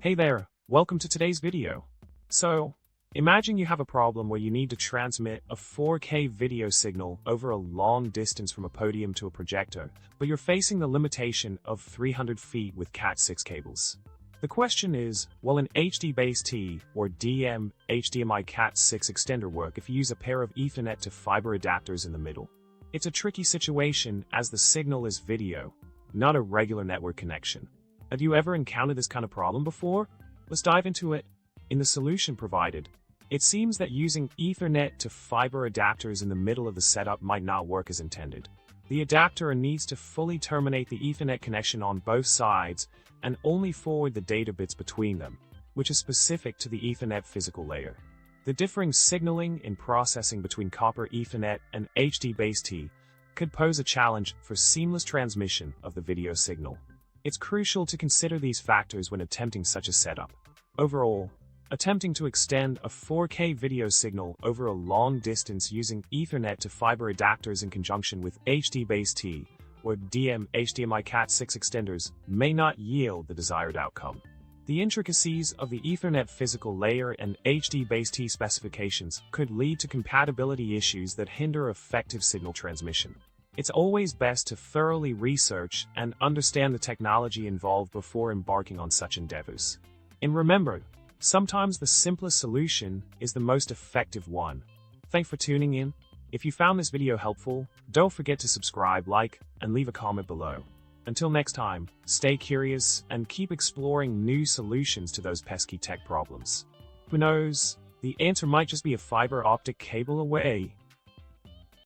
Hey there, welcome to today's video. So, imagine you have a problem where you need to transmit a 4K video signal over a long distance from a podium to a projector, but you're facing the limitation of 300 feet with Cat6 cables. The question is, will an HDBASET or DM HDMI Cat6 extender work if you use a pair of Ethernet to fiber adapters in the middle? It's a tricky situation as the signal is video, not a regular network connection. Have you ever encountered this kind of problem before? Let's dive into it. In the solution provided, it seems that using Ethernet to fiber adapters in the middle of the setup might not work as intended. The adapter needs to fully terminate the Ethernet connection on both sides and only forward the data bits between them, which is specific to the Ethernet physical layer. The differing signaling and processing between copper Ethernet and HDBASET could pose a challenge for seamless transmission of the video signal. It's crucial to consider these factors when attempting such a setup. Overall, attempting to extend a 4K video signal over a long distance using Ethernet to fiber adapters in conjunction with HDBASET or DM HDMI Cat6 extenders may not yield the desired outcome. The intricacies of the Ethernet physical layer and HDBASET specifications could lead to compatibility issues that hinder effective signal transmission. It's always best to thoroughly research and understand the technology involved before embarking on such endeavors. And remember, sometimes the simplest solution is the most effective one. Thanks for tuning in. If you found this video helpful, don't forget to subscribe, like, and leave a comment below. Until next time, stay curious and keep exploring new solutions to those pesky tech problems. Who knows, the answer might just be a fiber optic cable away.